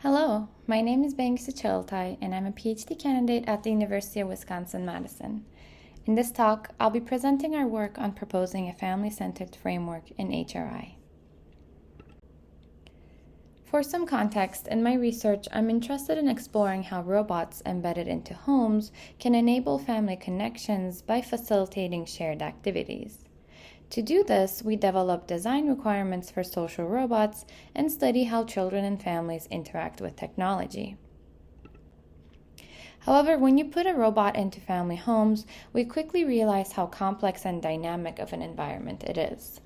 Hello, my name is Bengisu Cagiltay, and I'm a PhD candidate at the University of Wisconsin-Madison. In this talk, I'll be presenting our work on proposing a family-centered framework in HRI. For some context, in my research, I'm interested in exploring how robots embedded into homes can enable family connections by facilitating shared activities. To do this, we develop design requirements for social robots and study how children and families interact with technology. However, when you put a robot into family homes, we quickly realize how complex and dynamic of an environment it is.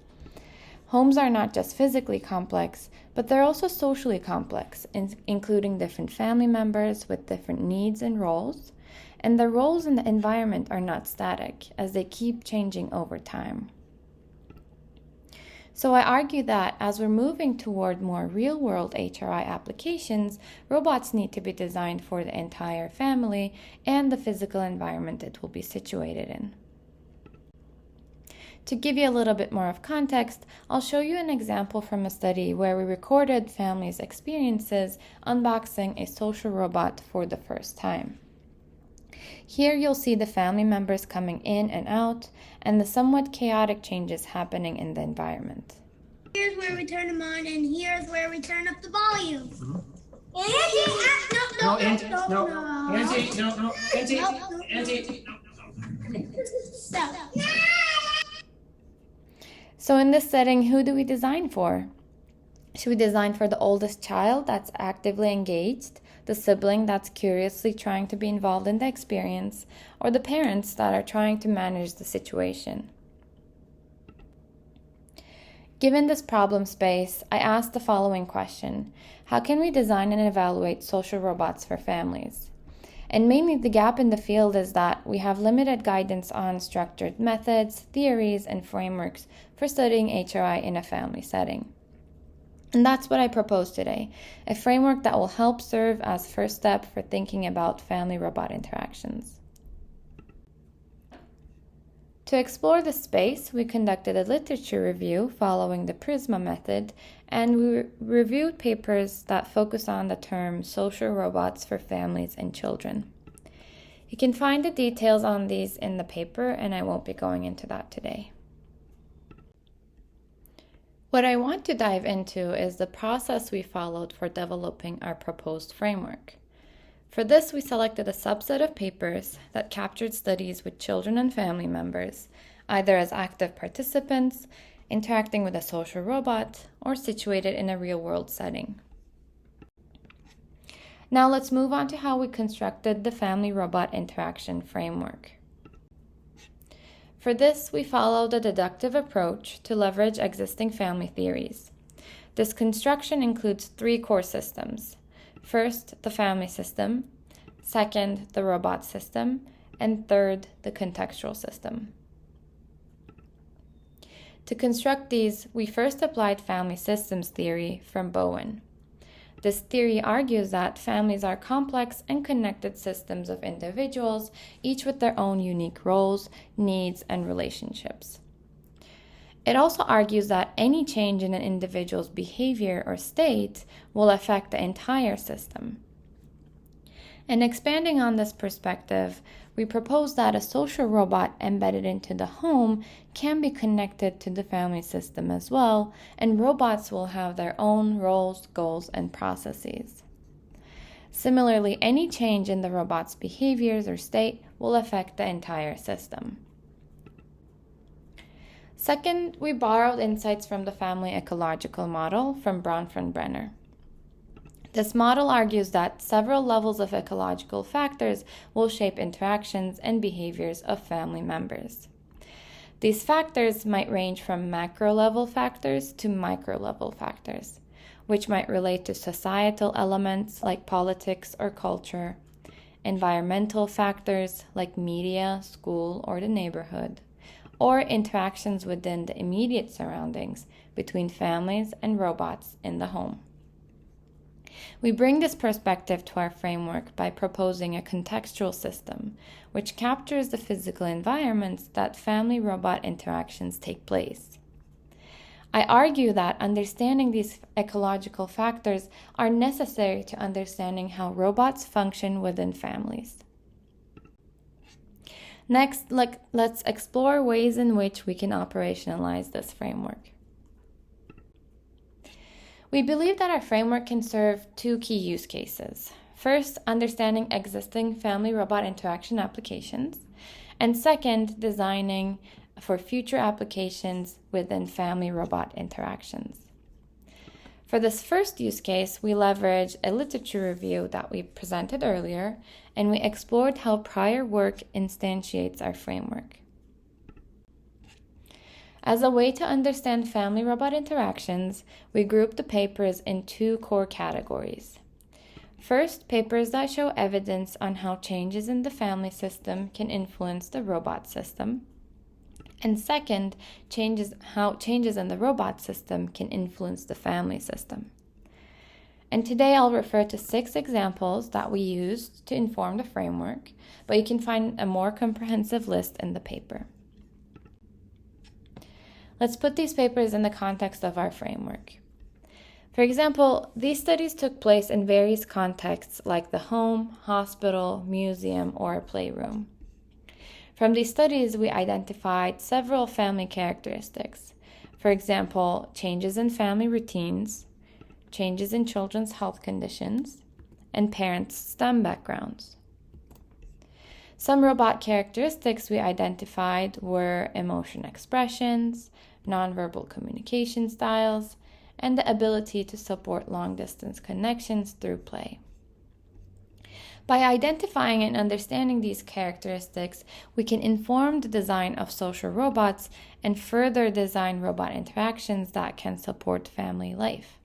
Homes are not just physically complex, but they're also socially complex, including different family members with different needs and roles, and the roles in the environment are not static, as they keep changing over time. So I argue that as we're moving toward more real-world HRI applications, robots need to be designed for the entire family and the physical environment it will be situated in. To give you a little bit more of context, I'll show you an example from a study where we recorded families' experiences unboxing a social robot for the first time. Here you'll see the family members coming in and out, and the somewhat chaotic changes happening in the environment. Here's where we turn them on, and here's where we turn up the volume. Stop. So in this setting, who do we design for? Should we design for the oldest child that's actively engaged, the sibling that's curiously trying to be involved in the experience, or the parents that are trying to manage the situation? Given this problem space, I asked the following question: how can we design and evaluate social robots for families? And mainly the gap in the field is that we have limited guidance on structured methods, theories, and frameworks for studying HRI in a family setting. And that's what I propose today, a framework that will help serve as first step for thinking about family-robot interactions. To explore the space, we conducted a literature review following the PRISMA method, and we reviewed papers that focus on the term social robots for families and children. You can find the details on these in the paper, and I won't be going into that today. What I want to dive into is the process we followed for developing our proposed framework. For this, we selected a subset of papers that captured studies with children and family members, either as active participants, interacting with a social robot, or situated in a real-world setting. Now let's move on to how we constructed the family-robot interaction framework. For this, we followed a deductive approach to leverage existing family theories. This construction includes three core systems. First, the family system. Second, the robot system. And third, the contextual system. To construct these, we first applied family systems theory from Bowen. This theory argues that families are complex and connected systems of individuals, each with their own unique roles, needs, and relationships. It also argues that any change in an individual's behavior or state will affect the entire system. And expanding on this perspective, we propose that a social robot embedded into the home can be connected to the family system as well, and robots will have their own roles, goals, and processes. Similarly, any change in the robot's behaviors or state will affect the entire system. Second, we borrowed insights from the family ecological model from Bronfenbrenner. This model argues that several levels of ecological factors will shape interactions and behaviors of family members. These factors might range from macro-level factors to micro-level factors, which might relate to societal elements like politics or culture, environmental factors like media, school, or the neighborhood, or interactions within the immediate surroundings between families and robots in the home. We bring this perspective to our framework by proposing a contextual system, which captures the physical environments that family-robot interactions take place. I argue that understanding these ecological factors are necessary to understanding how robots function within families. Next, let's explore ways in which we can operationalize this framework. We believe that our framework can serve two key use cases. First, understanding existing family-robot interaction applications, and second, designing for future applications within family-robot interactions. For this first use case, we leveraged a literature review that we presented earlier, and we explored how prior work instantiates our framework. As a way to understand family-robot interactions, we grouped the papers in two core categories. First, papers that show evidence on how changes in the family system can influence the robot system. And second, how changes in the robot system can influence the family system. And today I'll refer to 6 examples that we used to inform the framework, but you can find a more comprehensive list in the paper. Let's put these papers in the context of our framework. For example, these studies took place in various contexts like the home, hospital, museum, or a playroom. From these studies, we identified several family characteristics. For example, changes in family routines, changes in children's health conditions, and parents' STEM backgrounds. Some robot characteristics we identified were emotion expressions, nonverbal communication styles, and the ability to support long-distance connections through play. By identifying and understanding these characteristics, we can inform the design of social robots and further design robot interactions that can support family life.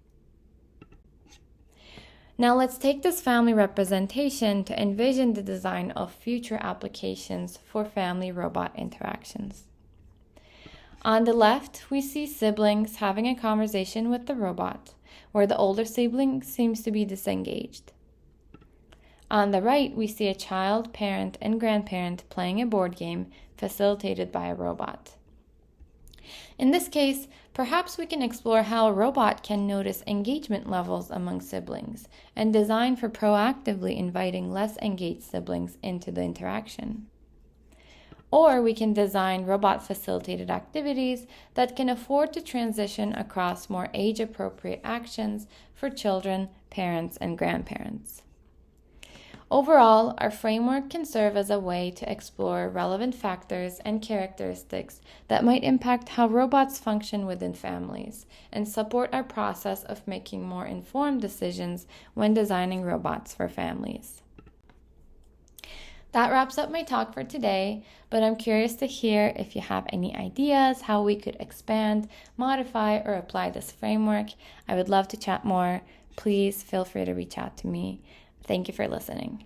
Now let's take this family representation to envision the design of future applications for family robot interactions. On the left, we see siblings having a conversation with the robot, where the older sibling seems to be disengaged. On the right, we see a child, parent, and grandparent playing a board game facilitated by a robot. In this case, perhaps we can explore how a robot can notice engagement levels among siblings and design for proactively inviting less engaged siblings into the interaction. Or we can design robot-facilitated activities that can afford to transition across more age-appropriate actions for children, parents, and grandparents. Overall, our framework can serve as a way to explore relevant factors and characteristics that might impact how robots function within families and support our process of making more informed decisions when designing robots for families. That wraps up my talk for today, but I'm curious to hear if you have any ideas how we could expand, modify, or apply this framework. I would love to chat more. Please feel free to reach out to me. Thank you for listening.